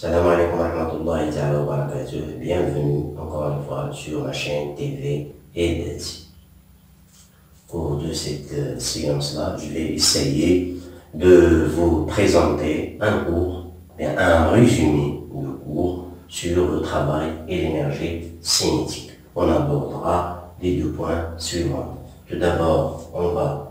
Salam alaikum wa rahmatullahi ta'ala wa barakatuh. Bienvenue encore une fois sur ma chaîne TV EDETI. Au cours de cette séance-là, je vais essayer de vous présenter un cours, un résumé de cours sur le travail et l'énergie cinétique. On abordera les deux points suivants. Tout d'abord, on va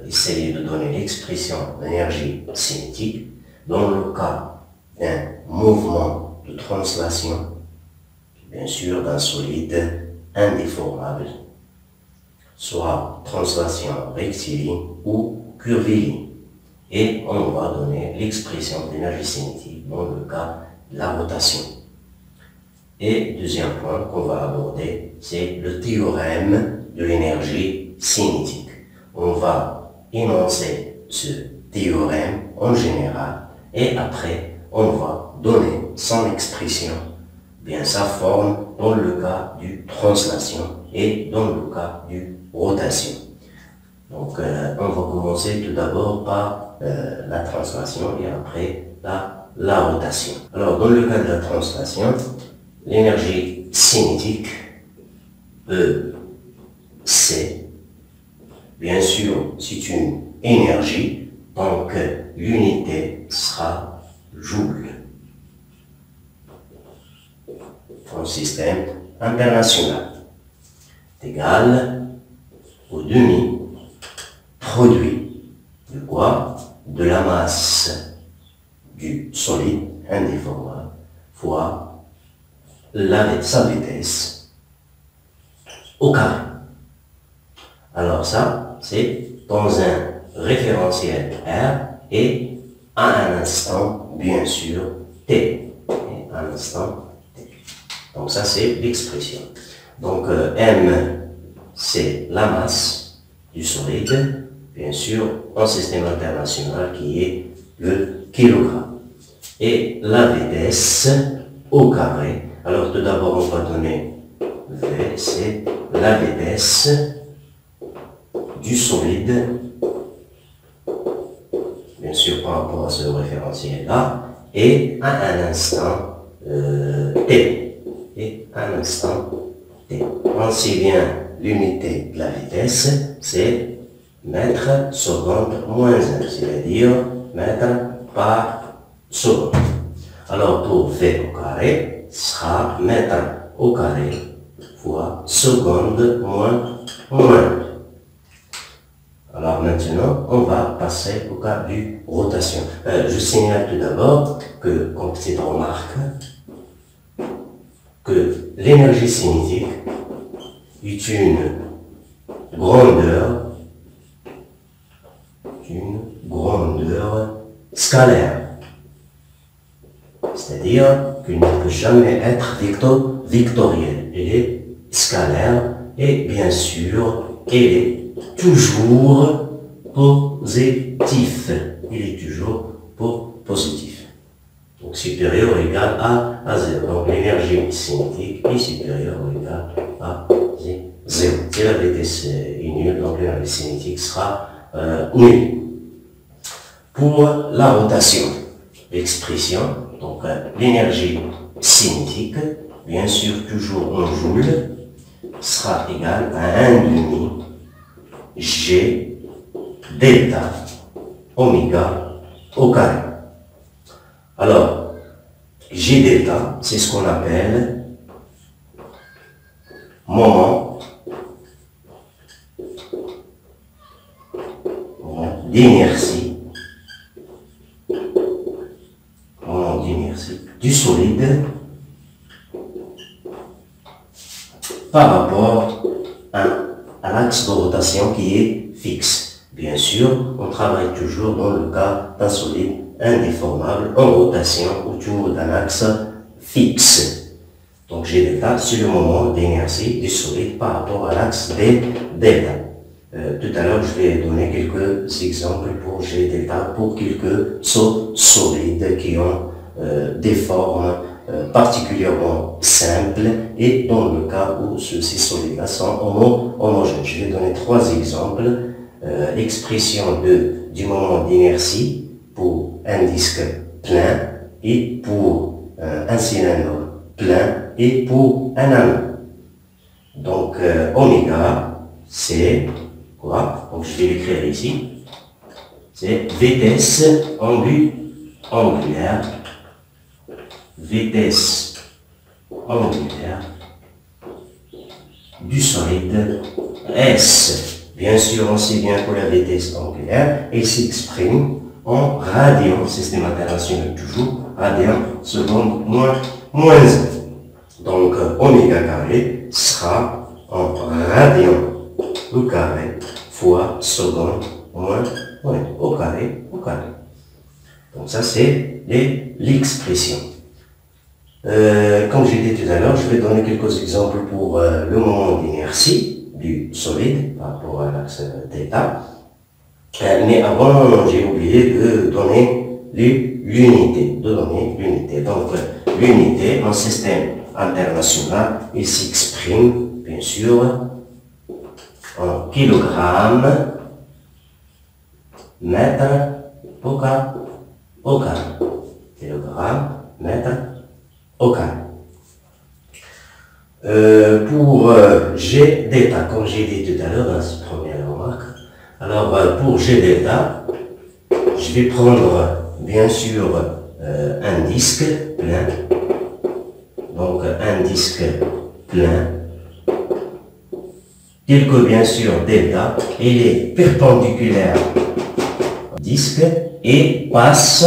essayer de donner l'expression d'énergie cinétique dans le cas d'un mouvement de translation, bien sûr d'un solide indéformable, soit translation rectiligne ou curviligne. Et on va donner l'expression d'énergie cinétique dans le cas de la rotation. Et deuxième point qu'on va aborder, c'est le théorème de l'énergie cinétique. On va énoncer ce théorème en général et après on va donner son expression, bien sa forme dans le cas du translation et dans le cas du rotation. Donc on va commencer tout d'abord par la translation et après la rotation. Alors dans le cas de la translation, l'énergie cinétique E, C, bien sûr c'est une énergie, donc l'unité sera joule en système international égal au demi-produit de quoi? De la masse du solide indéformable fois sa vitesse au carré. Alors ça, c'est dans un référentiel R et à un instant, bien sûr, T. Et un instant T. Donc ça, c'est l'expression. Donc M, c'est la masse du solide, bien sûr, en système international qui est le kilogramme. Et la vitesse au carré. Alors tout d'abord, on va donner V, c'est la vitesse du solide, bien sûr par rapport à ce référentiel-là, et à un instant T. Et à un instant T. On sait bien l'unité de la vitesse, c'est mètre seconde moins 1, c'est-à-dire mètre par seconde. Alors pour V au carré, sera mètre au carré fois seconde moins 1. Alors maintenant, on va passer au cas du rotation. Je signale tout d'abord que, comme petite remarque, que l'énergie cinétique est une grandeur scalaire. C'est-à-dire qu'il ne peut jamais être vectorielle. Elle est scalaire et bien sûr, elle est toujours positif. Il est toujours positif. Donc supérieur ou égal à 0. Donc l'énergie cinétique est supérieure ou égale à 0. Si la vitesse est nulle, donc l'énergie cinétique sera nulle. Pour la rotation, l'expression, donc l'énergie cinétique, bien sûr toujours en joule, sera égale à 1 demi G delta oméga au carré. Alors, G delta, c'est ce qu'on appelle moment d'inertie du solide par rapport à l'axe de rotation qui est fixe. Bien sûr, on travaille toujours dans le cas d'un solide indéformable en rotation autour d'un axe fixe. Donc G delta, c'est le moment d'inertie du solide par rapport à l'axe des delta. Tout à l'heure, je vais donner quelques exemples pour G delta, pour quelques solides qui ont des formes particulièrement simples et dans le cas où ces solides sont homogènes. Je vais donner trois exemples. L'expression du moment d'inertie pour un disque plein et pour un cylindre plein et pour un anneau. Donc, oméga, c'est quoi? Donc, je vais l'écrire ici. C'est vitesse angulaire. Vitesse angulaire du solide S. Bien sûr, on sait bien que la vitesse angulaire, elle s'exprime en radians, système international toujours, radians seconde moins 1. Donc, oméga carré sera en radians au carré fois seconde moins 1 au carré. Donc, ça, c'est l'expression. Comme j'ai dit tout à l'heure, je vais donner quelques exemples pour le moment d'inertie du solide par rapport à l'axe θ. Mais avant, j'ai oublié de donner l'unité. Donc, l'unité en système international, il s'exprime, bien sûr, en kilogrammes, mètre au carré. Kilogramme, mètre au carré. Pour G delta, comme j'ai dit tout à l'heure dans cette première remarque, alors pour G delta, je vais prendre bien sûr un disque plein. Donc un disque plein, tel que bien sûr delta, il est perpendiculaire au disque et passe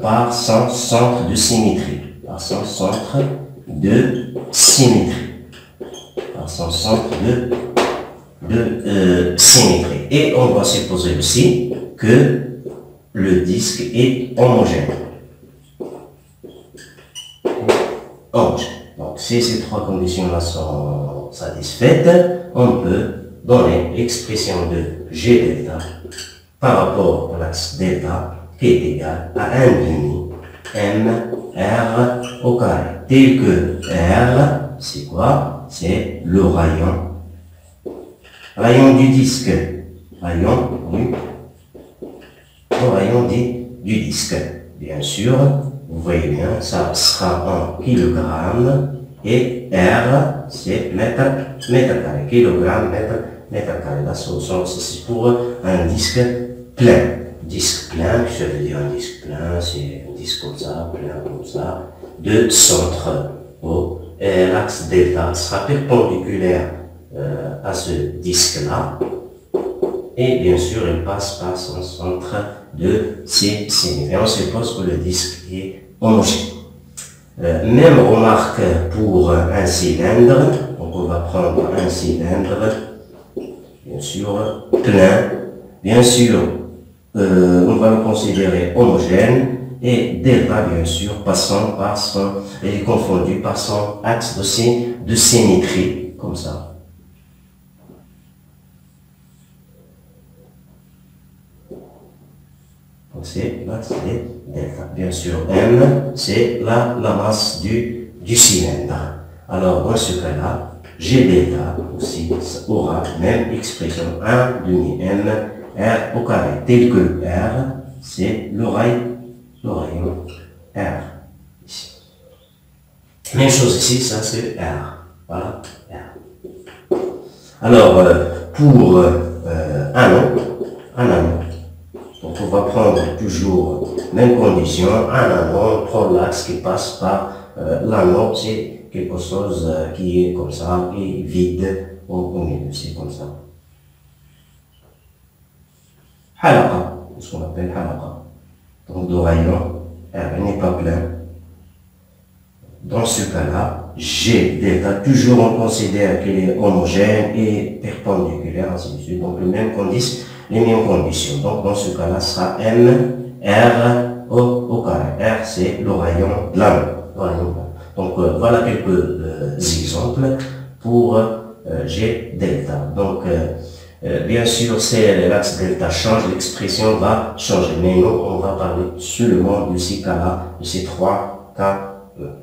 par son centre de symétrie. Et on va supposer aussi que le disque est homogène. Donc, si ces trois conditions-là sont satisfaites, on peut donner l'expression de G delta par rapport à l'axe delta qui est égal à 1,5 m r au carré. Tel que R, c'est quoi? C'est le rayon du disque. Le rayon du disque. Bien sûr, vous voyez bien, ça sera en kilogrammes et R, c'est mètre carré. Kilogramme, mètre carré. La solution, c'est pour un disque plein. Disque plein, ça veut dire un disque plein, c'est un disque comme ça, plein comme ça, de centre au. L'axe delta sera perpendiculaire à ce disque-là. Et bien sûr, il passe par son centre de symétrie. On suppose que le disque est homogène. Même remarque pour un cylindre. Donc on va prendre un cylindre, bien sûr, plein. Bien sûr, on va le considérer homogène. Et delta, bien sûr, est confondu par son axe de symétrie, comme ça. C'est l'axe delta. Bien sûr, M, c'est la masse du cylindre. Alors, dans ce cas-là, G delta aussi aura même expression 1,5 m r au carré, tel que R, c'est le rayon R. Ici. Même chose ici, ça c'est R. Voilà, R. Alors, pour un anneau, donc on va prendre toujours même condition, un anneau, on prend l'axe qui passe par l'anneau, c'est quelque chose qui est comme ça, et vide au milieu, c'est comme ça. Halaqa, ce qu'on appelle halaqa. Donc le rayon R n'est pas plein. Dans ce cas-là, G delta, toujours on considère qu'il est homogène et perpendiculaire, ainsi de suite. Donc les mêmes conditions. Donc dans ce cas-là, ce sera M R au carré. R, c'est le rayon de l'anneau. Donc voilà quelques exemples pour G delta. Donc bien sûr, c'est l'axe delta change, l'expression va changer. Mais nous, on va parler seulement de ces cas-là, de ces trois cas.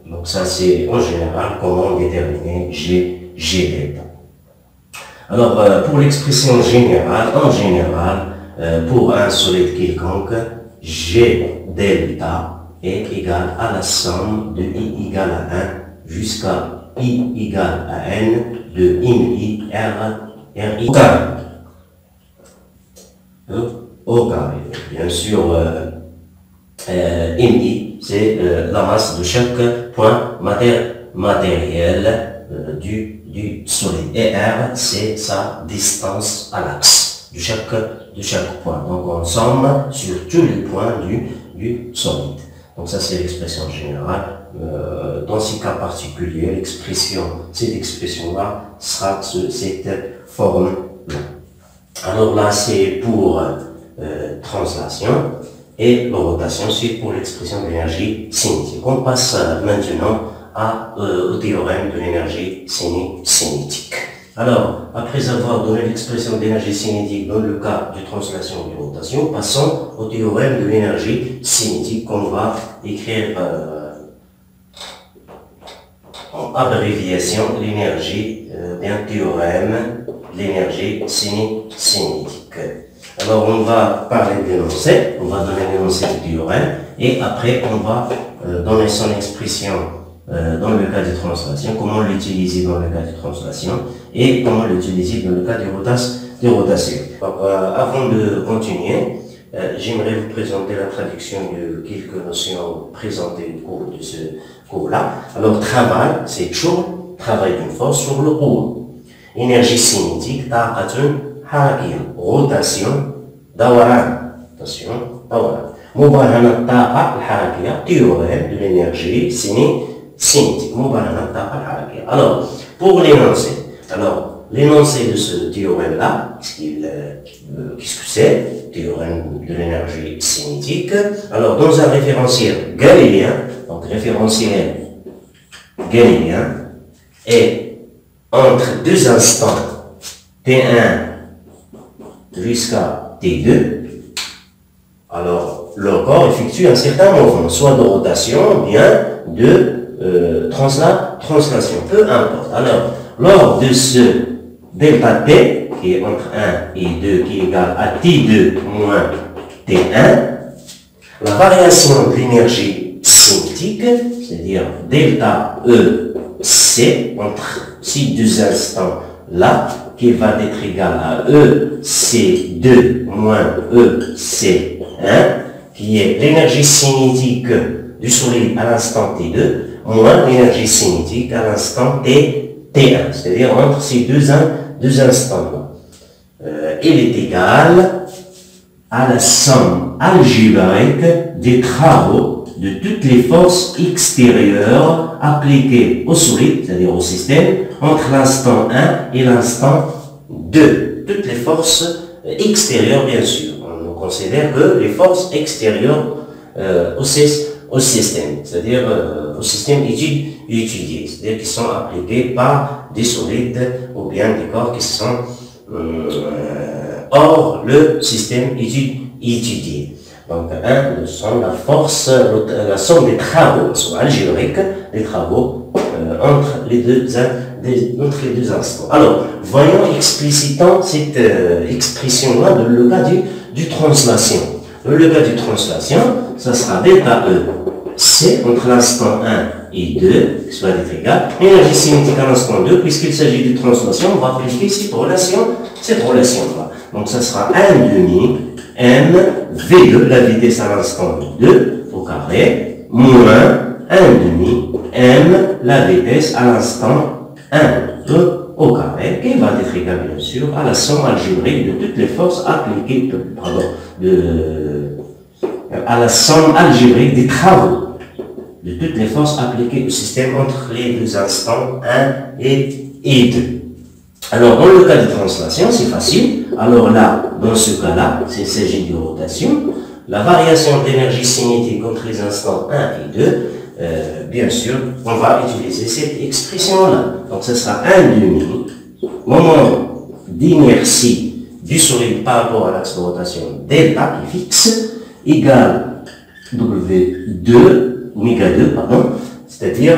Donc ça, c'est en général comment déterminer G delta. Alors, pour l'expression générale, en général, pour un solide quelconque, G delta est égal à la somme de I égale à 1 jusqu'à I égale à N de INI RI au carré. Au carré. Bien sûr, INI, c'est la masse de chaque point matériel du solide. Et R, c'est sa distance à l'axe de chaque point. Donc on somme sur tous les points du solide. Donc ça c'est l'expression générale. Dans ces cas particuliers, cette expression-là sera cette forme-là. Alors là c'est pour translation et rotation, c'est pour l'expression de l'énergie cinétique. On passe maintenant au théorème de l'énergie cinétique. Alors, après avoir donné l'expression d'énergie cinétique dans le cas de translation et de rotation, passons au théorème de l'énergie cinétique qu'on va écrire en abréviation l'énergie d'un théorème de l'énergie cinétique. Alors, on va parler de l'énoncé, on va donner l'énoncé du théorème, et après, on va donner son expression dans le cas de translation, comment l'utiliser dans le cas de translation et comment l'utiliser dans le cas de rotation. Donc, avant de continuer, j'aimerais vous présenter la traduction de quelques notions présentées au cours de ce cours-là. Alors, travail, c'est chou, travail d'une force sur le rôle. Énergie cinétique, ta'atun harakia. Rotation, dawaran. Attention, dawaran. Mubarana ta'a al-harakia, théorème de l'énergie cinétique. Alors, pour l'énoncé, l'énoncé de ce théorème-là, qu'est-ce que c'est? Théorème de l'énergie cinétique. Alors, dans un référentiel galiléen, donc référentiel galiléen, et entre deux instants T1 jusqu'à T2, alors le corps effectue un certain mouvement, soit de rotation, bien de translation, peu importe. Alors, lors de ce delta T, qui est entre 1 et 2, qui est égal à T2 moins T1, la variation de l'énergie cinétique, c'est-à-dire delta EC, entre ces deux instants-là, qui va être égal à EC2 moins EC1, qui est l'énergie cinétique du solide à l'instant T2, moins l'énergie cinétique à l'instant T1, c'est-à-dire entre ces deux instants-là. Il est égal à la somme algébrique des travaux de toutes les forces extérieures appliquées au solide, c'est-à-dire au système, entre l'instant 1 et l'instant 2. Toutes les forces extérieures, bien sûr. On considère que les forces extérieures au système, c'est-à-dire au système étudié, c'est-à-dire qui sont appliqués par des solides ou bien des corps qui sont hors le système étudié. Donc, un sont la force, la somme des travaux, sont algébriques, des travaux entre les deux instants. Alors, voyons explicitant cette expression-là dans le cas du translation. Dans le cas du translation, ça sera delta E, C entre l'instant 1 et 2, qui soit égal, l'énergie cinétique à l'instant 2, puisqu'il s'agit de translation, on va appliquer cette relation-là. Donc, ça sera 1 demi M V2, la vitesse à l'instant 2, au carré, moins 1 demi M, la vitesse à l'instant 1, 2, au carré, qui va être égal, bien sûr, à la somme algébrique de toutes les forces appliquées, à la somme algébrique des travaux de toutes les forces appliquées au système entre les deux instants 1 et 2. Alors, dans le cas de translation, c'est facile. Alors là, dans ce cas-là, s'il s'agit de rotation, la variation d'énergie cinétique entre les instants 1 et 2, bien sûr, on va utiliser cette expression-là. Donc, ce sera 1 demi moment d'inertie du solide par rapport à l'axe de rotation delta qui est fixe, égale W2, oméga 2, pardon, c'est-à-dire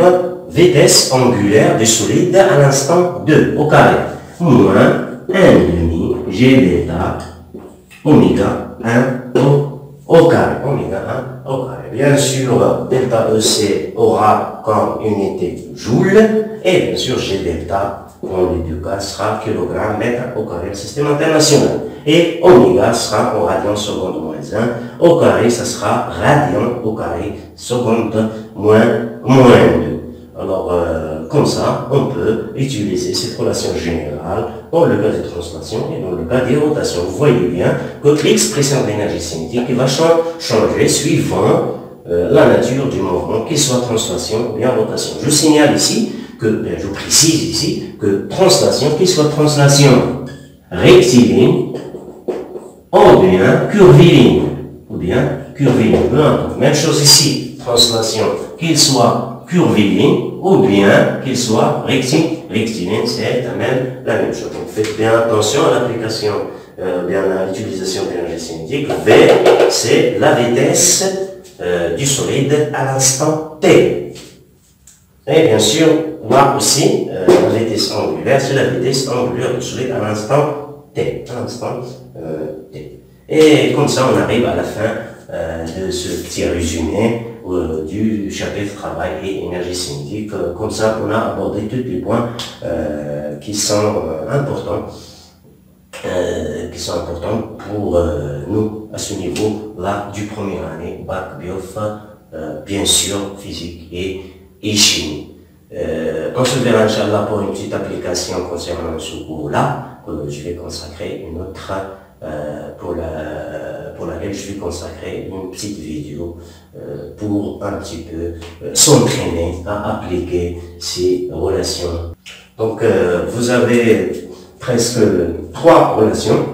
vitesse angulaire du solide à l'instant 2 au carré, moins 1 demi G delta oméga 1 au au carré, oméga 1 au carré. Bien sûr, delta EC aura comme unité joule, et bien sûr, G delta, dans les deux cas, sera kilogramme mètre au carré du système international. Et oméga sera en radian seconde moins 1, au carré, ça sera radian au carré seconde moins 2. Alors, comme ça, on peut utiliser cette relation générale dans le cas des translations et dans le cas des rotations. Vous voyez bien que l'expression de l'énergie cinétique va changer suivant la nature du mouvement, qu'il soit translation ou bien rotation. Je signale ici que, je précise ici, que translation, qu'il soit translation rectiligne ou bien curviligne, Même chose ici, translation, qu'il soit curviligne ou bien qu'il soit rectiligne, c'est la même chose. Donc faites bien attention à l'application, bien à l'utilisation de l'énergie cinétique. V, c'est la vitesse du solide à l'instant T. Et bien sûr, là aussi, la vitesse angulaire, c'est la vitesse angulaire du solide à l'instant T. Et comme ça, on arrive à la fin de ce petit résumé du chapitre travail et énergie cinétique. Comme ça, on a abordé tous les points qui sont importants pour nous à ce niveau-là du premier année, bac biof, bien sûr, physique et chimie. On se verra, Inch'Allah, pour une petite application concernant ce cours-là, que je vais consacrer une autre, pour laquelle je vais consacrer une petite vidéo pour un petit peu s'entraîner à appliquer ces relations. Donc, vous avez presque 3 relations,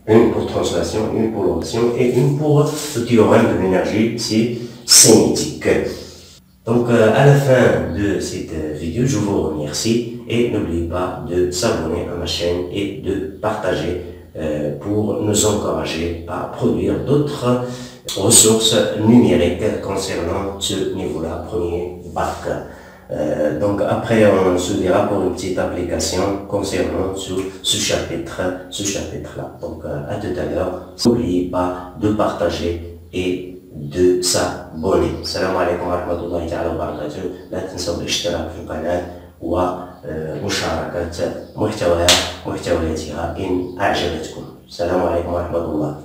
une pour translation, une pour rotation et une pour le théorème de l'énergie cinétique. Donc, à la fin de cette vidéo, je vous remercie et n'oubliez pas de s'abonner à ma chaîne et de partager pour nous encourager à produire d'autres ressources numériques concernant ce niveau-là, premier bac. Donc après, on se verra pour une petite application concernant ce chapitre-là. Donc à tout à l'heure. N'oubliez pas de partager et de s'abonner. Salam alaikum wa rahmatullahi ta'ala wa barakatuh. لا تنسوا الاشتراك في القناة ومشاركة محتوياتها إن أعجبتكم. السلام عليكم ورحمة الله.